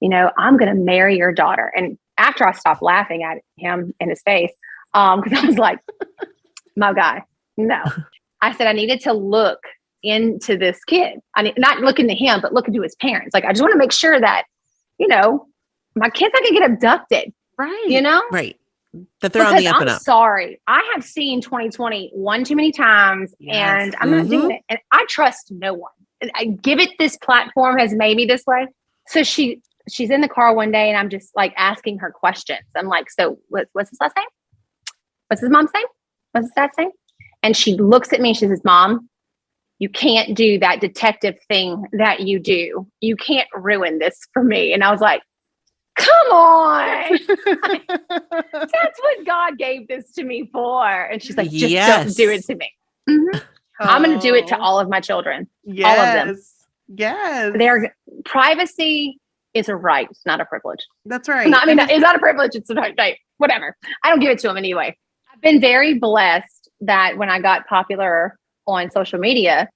I'm going to marry your daughter. And after I stopped laughing at him in his face, because I was like, my guy, no. I said, I needed to look into this kid. Not look into him, but look into his parents. Like, I just want to make sure that, my kid's not going to get abducted. Right. Right. That they're on the up and up. I'm sorry. I have seen 2020 one too many times and I'm not doing it. And I trust no one. I give it this platform has made me this way. So she's in the car one day and I'm just like asking her questions. I'm like, so what's his last name? What's his mom's name? What's his dad's name? And she looks at me and she says, Mom, you can't do that detective thing that you do. You can't ruin this for me. And I was like, come on. That's what God gave this to me for. And she's like, just don't do it to me. Mm-hmm. I'm going to do it to all of my children. Yes. All of them. Yes. Their privacy is a right, not a privilege. That's right. No, it's not a privilege. It's a right. Whatever. I don't give it to them anyway. I've been very blessed that when I got popular on social media,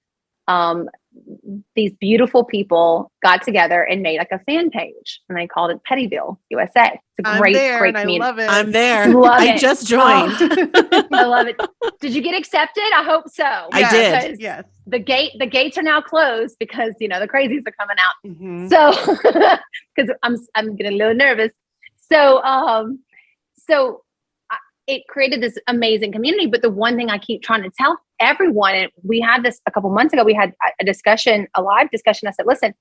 these beautiful people got together and made like a fan page and they called it Pettyville, USA. It's a great community. I love it. I'm there. I just joined. I love it. Did you get accepted? I hope so. I did. Yes. The gates are now closed because the crazies are coming out. Mm-hmm. So because I'm getting a little nervous. So it created this amazing community. But the one thing I keep trying to tell everyone, and we had this a couple months ago, we had a live discussion. I said, listen,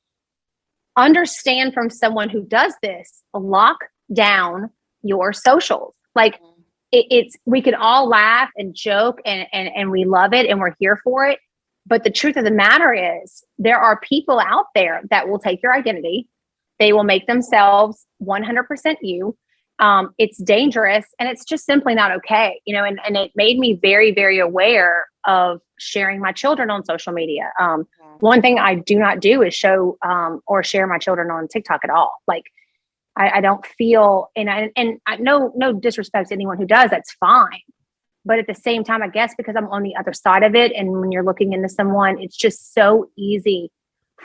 understand from someone who does this, lock down your socials. Like we can all laugh and joke and we love it and we're here for it. But the truth of the matter is there are people out there that will take your identity. They will make themselves 100% you. It's dangerous and it's just simply not okay, and it made me very, very aware of sharing my children on social media. One thing I do not do is show or share my children on TikTok at all. Like I don't feel, and I no disrespect to anyone who does, that's fine. But at the same time, I guess because I'm on the other side of it, and when you're looking into someone, it's just so easy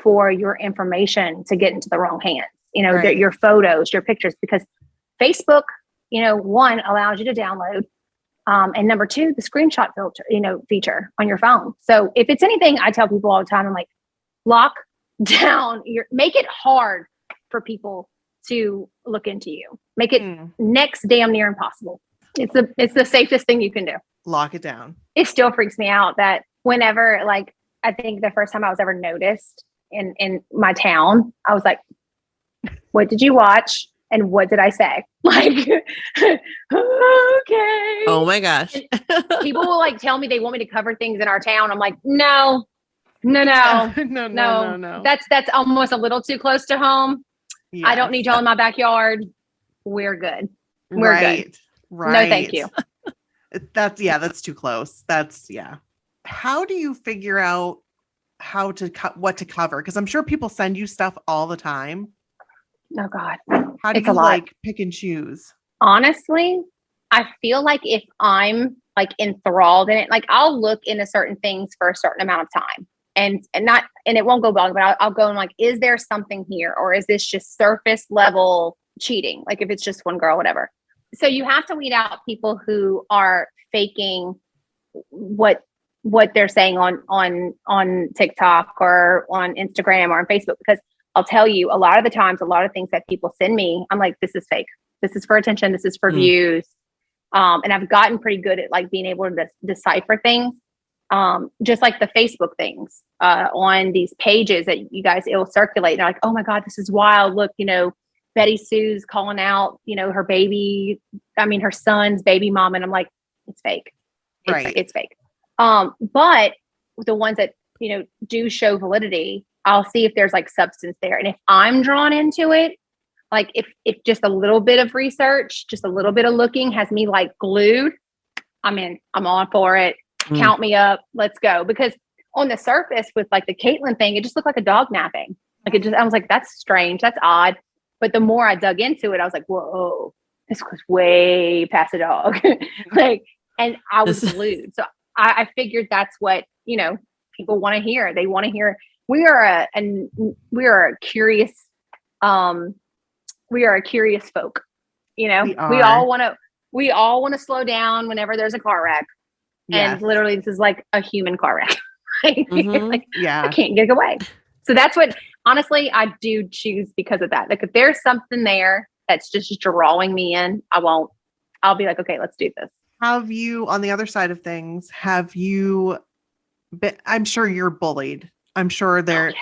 for your information to get into the wrong hands, Right. your photos, your pictures, because Facebook, one, allows you to download. And number two, the screenshot filter, feature on your phone. So if it's anything, I tell people all the time, I'm like, lock down make it hard for people to look into you. Make it next damn near impossible. It's the safest thing you can do. Lock it down. It still freaks me out that whenever, like, I think the first time I was ever noticed in my town, I was like, what did you watch? And what did I say? Like, okay. Oh my gosh. People will like tell me they want me to cover things in our town. I'm like, no. No. That's almost a little too close to home. Yes. I don't need y'all in my backyard. We're good. We're good. Right. No, thank you. That's too close. How do you figure out how to what to cover? Because I'm sure people send you stuff all the time. Oh God. How do It's you a lot. like pick and choose? Honestly, I feel like if I'm like enthralled in it, like I'll look into certain things for a certain amount of time and it won't go wrong, but I'll go and like, is there something here? Or is this just surface level cheating? Like if it's just one girl, whatever. So you have to weed out people who are faking what they're saying on TikTok or on Instagram or on Facebook, because I'll tell you, a lot of the times, a lot of things that people send me, I'm like, this is fake. This is for attention. This is for views. And I've gotten pretty good at like being able to decipher things. Just like the Facebook things on these pages that you guys, it'll circulate. And they're like, oh my God, this is wild. Look, Betty Sue's calling out, her son's baby mom. And I'm like, it's fake. It's fake. But the ones that, do show validity, I'll see if there's like substance there. And if I'm drawn into it, like if just a little bit of research, just a little bit of looking has me like glued, I'm in, I'm on for it. Count me up. Let's go. Because on the surface with like the Caitlyn thing, it just looked like a dog napping. I was like, that's strange. That's odd. But the more I dug into it, I was like, whoa, this goes way past a dog. And I was glued. So I figured that's what, people want to hear. They want to hear. We are a curious folk. We all want to slow down whenever there's a car wreck. Yes. And literally this is like a human car wreck. I can't get away. So that's what, honestly, I do choose because of that. Like if there's something there that's just drawing me in, I'll be like, okay, let's do this. Have you, on the other side of things, I'm sure you're bullied. I'm sure because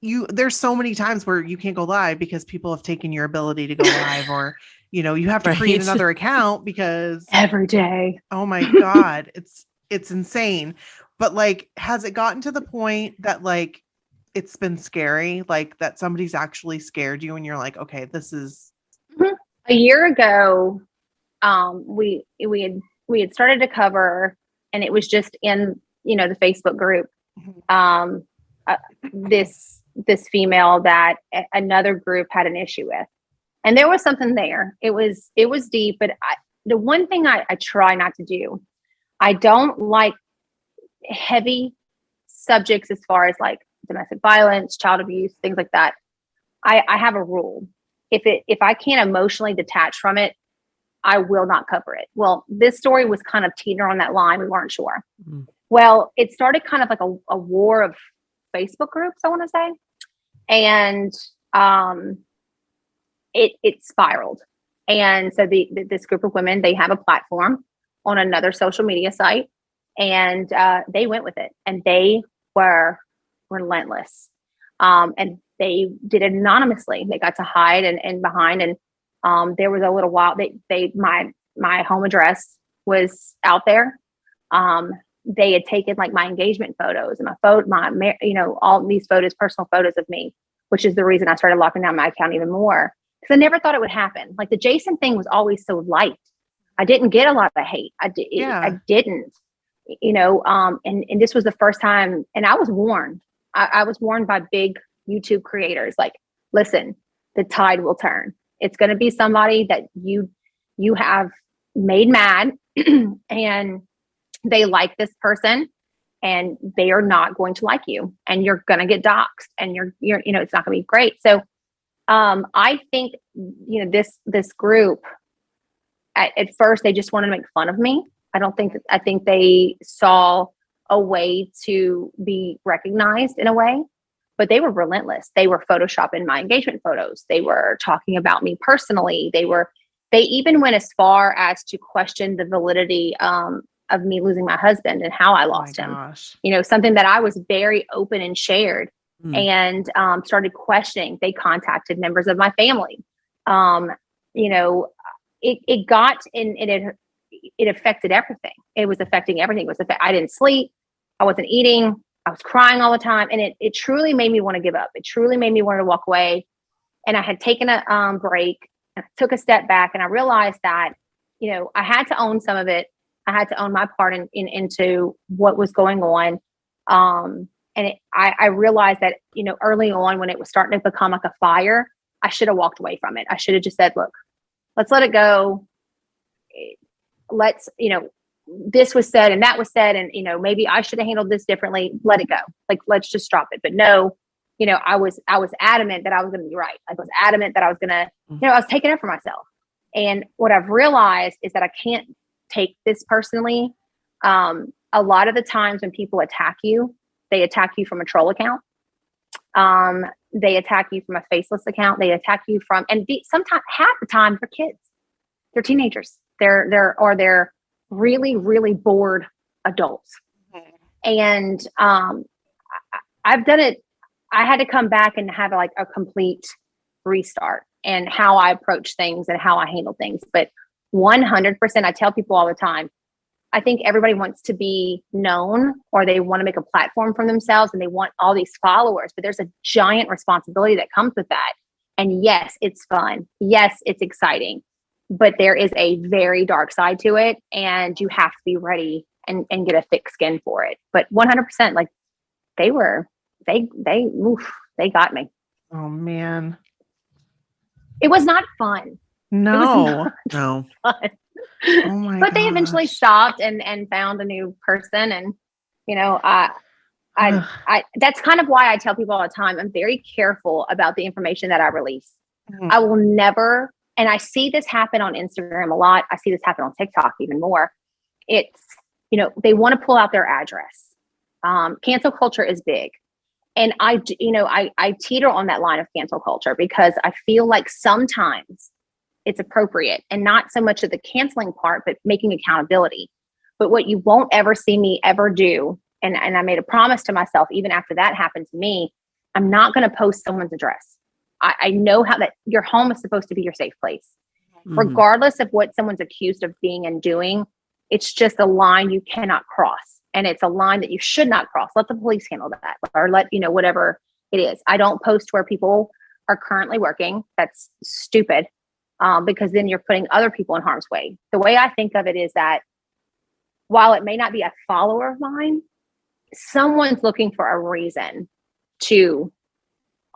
there's so many times where you can't go live because people have taken your ability to go live, or, you have to create another account because every day. Oh my God. It's insane. But like, has it gotten to the point that like, it's been scary, like that somebody's actually scared you and you're like, okay, this is. A year ago, we had started to cover, and it was just in, the Facebook group, this female that another group had an issue with, and there was something there. It was deep, but the one thing I try not to do, I don't like heavy subjects as far as like domestic violence, child abuse, things like that. I have a rule. If I can't emotionally detach from it, I will not cover it. Well, this story was kind of teetering on that line. We weren't sure. Mm. Well, it started kind of like a war of Facebook groups, I want to say. And it spiraled. And so this group of women, they have a platform on another social media site, and they went with it, and they were relentless. And they did it anonymously. They got to hide and behind, and there was a little while my home address was out there. They had taken like my engagement photos and all these photos, personal photos of me, which is the reason I started locking down my account even more, because I never thought it would happen. Like the Jason thing was always so light. I didn't get a lot of hate. I didn't, and this was the first time, and I was warned. I was warned by big YouTube creators, like, listen, the tide will turn. It's going to be somebody that you have made mad and they like this person and they are not going to like you, and you're going to get doxxed, and you're it's not going to be great. So I think, this group at first, they just wanted to make fun of me. I think they saw a way to be recognized in a way. but they were relentless. They were photoshopping my engagement photos. They were talking about me personally. They even went as far as to question the validity of me losing my husband and how I lost him. Gosh. You know, something that I was very open and shared, Mm. and started questioning. They contacted members of my family. You know, it got in, and it affected everything. It was affecting everything. I didn't sleep. I wasn't eating. I was crying all the time. And it truly made me want to give up. It truly made me want to walk away. And I had taken a break, and I took a step back, and I realized that, you know, I had to own some of it. I had to own my part into what was going on. And I realized that, you know, early on when it was starting to become like a fire, I should have walked away from it. I should have just said, look, let's let it go. Let's, you know, this was said and that was said, and, you know, maybe I should have handled this differently. Let it go. Like, let's just drop it. But no, you know, I was adamant that I was going to be right. I was adamant that I was going to, you know, I was taking it for myself. And what I've realized is that I can't take this personally. A lot of the times when people attack you, they attack you from a troll account. They attack you from a faceless account. They attack you from, and sometimes half the time they're kids, they're teenagers. They're really, really bored adults. And I've done it. I had to come back and have like a complete restart and how I approach things and how I handle things. But 100%, I tell people all the time, I think everybody wants to be known, or they want to make a platform for themselves, and they want all these followers, but there's a giant responsibility that comes with that. And yes, it's fun. Yes, it's exciting, but there is a very dark side to it, and you have to be ready and get a thick skin for it. But 100%, like they got me. Oh man. It was not fun. No. No. Fun. Oh my But they eventually gosh. stopped and found a new person. And, you know, I that's kind of why I tell people all the time, I'm very careful about the information that I release. Mhm. I will never, and I see this happen on Instagram a lot. I see this happen on TikTok even more. It's, you know, they want to pull out their address. Cancel culture is big. And I teeter on that line of cancel culture because I feel like sometimes it's appropriate, and not so much of the canceling part, but making accountability. But what you won't ever see me ever do, and I made a promise to myself, even after that happened to me, I'm not going to post someone's address. I know how that your home is supposed to be your safe place. Mhm. Regardless of what someone's accused of being and doing, it's just a line you cannot cross. And it's a line that you should not cross. Let the police handle that, or let, you know, whatever it is. I don't post where people are currently working. That's stupid. Because then you're putting other people in harm's way. The way I think of it is that while it may not be a follower of mine, someone's looking for a reason to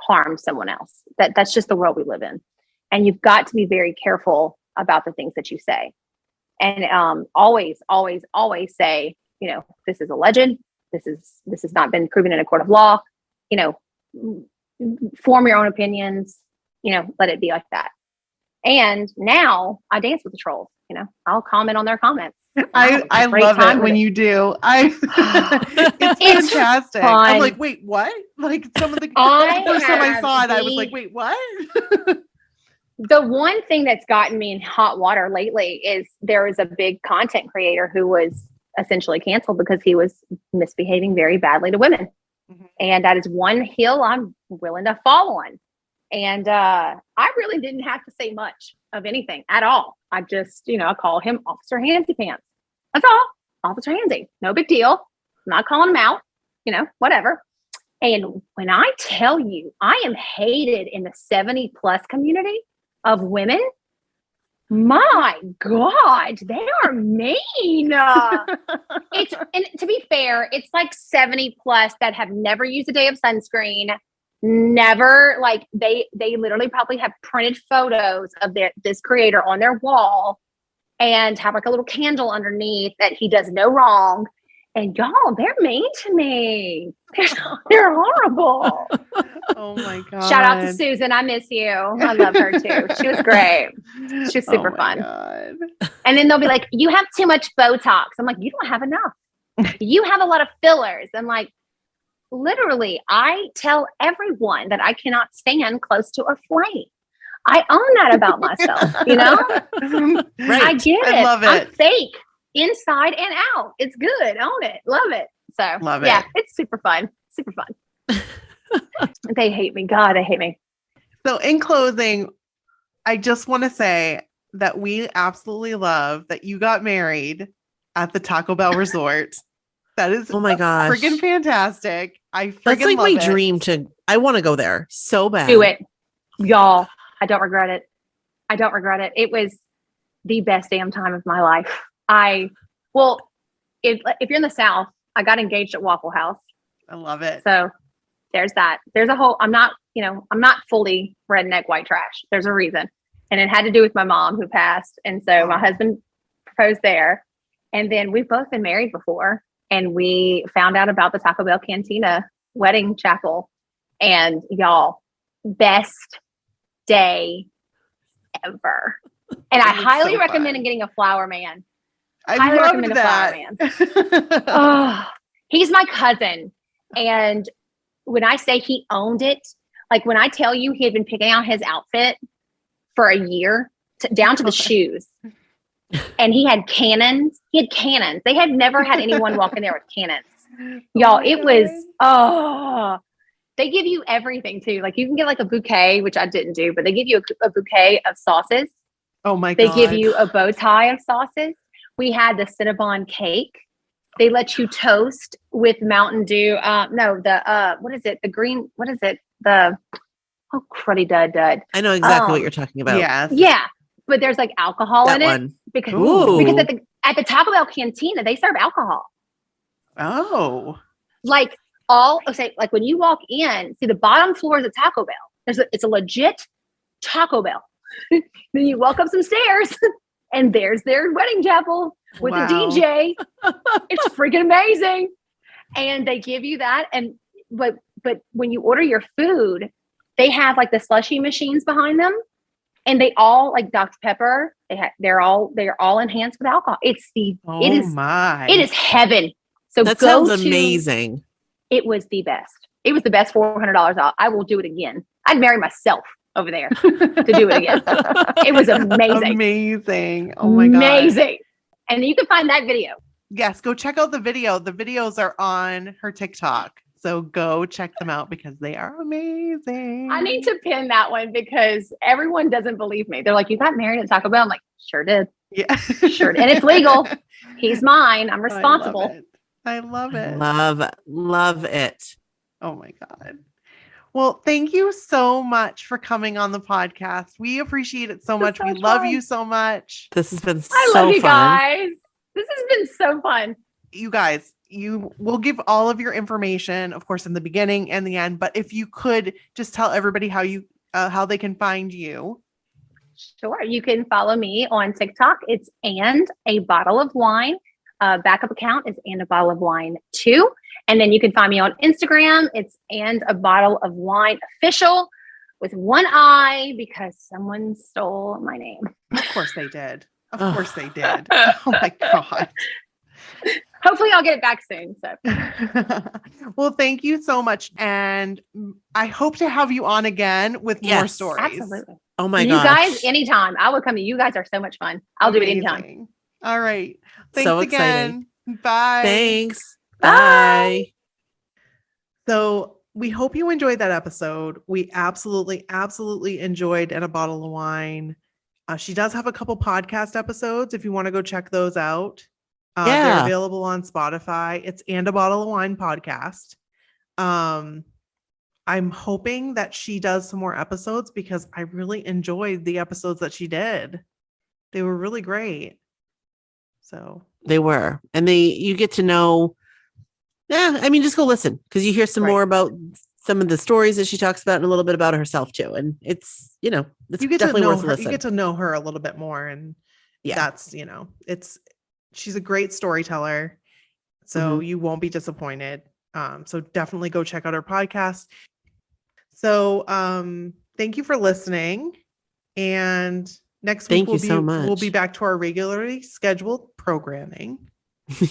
harm someone else. That's just the world we live in. And you've got to be very careful about the things that you say. And always, always, always say, you know, this is alleged. This has not been proven in a court of law. You know, form your own opinions. You know, let it be like that. And now I dance with the trolls. You know, I'll comment on their comments. I love it when you do. It's fantastic. fun. I'm like, wait, what? Like some of the first time I saw it, I was like, wait, what? The one thing that's gotten me in hot water lately is there was a big content creator who was essentially canceled because he was misbehaving very badly to women. Mhm. And that is one hill I'm willing to fall on. And I really didn't have to say much of anything at all. I just, you know, I call him Officer Handsy Pants. That's all. Officer Handsy. No big deal. I'm not calling him out, you know, whatever. And when I tell you, I am hated in the 70 plus community of women. My God, they are mean. And to be fair, it's like 70 plus that have never used a day of sunscreen. Never, like they literally probably have printed photos of this creator on their wall and have like a little candle underneath that he does no wrong. And y'all, they're mean to me. They're horrible. Oh my God. Shout out to Susan. I miss you. I love her too. She was great. She was super fun. God. And then they'll be like, you have too much Botox. I'm like, you don't have enough. You have a lot of fillers. I'm like, literally, I tell everyone that I cannot stand close to a flame. I own that about myself, you know? Right. I get it. I love it. I'm fake inside and out. It's good. Own it. Love it. So Love yeah, it. it's super fun. Super fun. They hate me. God, they hate me. So in closing, I just want to say that we absolutely love that you got married at the Taco Bell Resort. That is Oh my gosh. freaking fantastic. I freaking That's like love my it. dream I want to go there so bad. Do it. Y'all, I don't regret it. I don't regret it. It was the best damn time of my life. Well, if you're in the South, I got engaged at Waffle House. I love it. So there's that. There's a whole, I'm not fully redneck white trash. There's a reason. And it had to do with my mom who passed. And so my husband proposed there. And then we've both been married before. And we found out about the Taco Bell Cantina wedding chapel. And y'all, best day ever. And I highly recommend getting a flower man. I loved that. A flower man. Oh, he's my cousin. And when I say he owned it, like when I tell you he had been picking out his outfit for a year down to the shoes. And he had cannons. They had never had anyone walk in there with cannons. Y'all, it was, they give you everything too. Like you can get like a bouquet, which I didn't do, but they give you a bouquet of sauces. Oh my God. They give you a bow tie of sauces. We had the Cinnabon cake. They let you toast with Mountain Dew. What is it? The green, what is it? Cruddy dud. I know exactly what you're talking about. Yes. Yeah. But there's like alcohol That in one. it because Ooh. at the Taco Bell Cantina, they serve alcohol. Oh. Like when you walk in, see the bottom floor is a Taco Bell. It's a legit Taco Bell. Then you walk up some stairs and there's their wedding chapel with a DJ. It's freaking amazing. And they give you that. But when you order your food, they have like the slushy machines behind them. And they all like Dr. Pepper. They're all enhanced with alcohol. It is heaven. So that sounds amazing. It was the best. It was the best $400 off. I will do it again. I'd marry myself over there to do it again. It was amazing. Amazing. Oh my God. Amazing. And you can find that video. Yes, go check out the video. The videos are on her TikTok. So go check them out because they are amazing. I need to pin that one because everyone doesn't believe me. They're like, you got married at Taco Bell? I'm like, sure did. Yeah. Sure did. And it's legal. He's mine. I'm responsible. I love it. Love it. Oh my God. Well, thank you so much for coming on the podcast. We appreciate it so much. We love you so much. This has been so I love you fun. guys. This has been so fun. You guys, we'll give all of your information, of course, in the beginning and the end. But if you could just tell everybody how they can find you. Sure. You can follow me on TikTok. It's AndABottleOfWine. Backup account is AndABottleOfWine 2. And then you can find me on Instagram. It's AndABottleOfWine official with one I because someone stole my name. Of course they did. Of course they did. Oh my God. Hopefully I'll get it back soon. So well, thank you so much. And I hope to have you on again with more stories. Absolutely. Oh my gosh. You gosh. guys, anytime. I will come to you. Guys are so much fun. I'll do it anytime. All right. Thanks so again. Exciting. Bye. Thanks. Bye. So we hope you enjoyed that episode. We absolutely enjoyed And a Bottle of Wine. She does have a couple podcast episodes if you want to go check those out. They're available on Spotify. It's And a Bottle of Wine podcast. I'm hoping that she does some more episodes because I really enjoyed the episodes that she did. They were really great. So they were, and you get to know. Yeah, I mean, just go listen because you hear some more about some of the stories that she talks about and a little bit about herself too. And it's definitely worth listening. You get to know her a little bit more, and that's she's a great storyteller, so you won't be disappointed. So definitely go check out her podcast. So thank you for listening, and next week we'll be back to our regularly scheduled programming.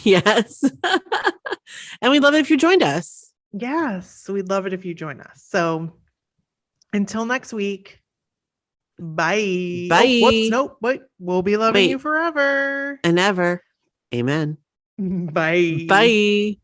Yes. And we'd love it if you joined us. Yes, we'd love it if you join us. So until next week, bye. Bye. Oh, whoops, nope. Wait, we'll be loving Wait. you forever. And ever. Amen. Bye. Bye.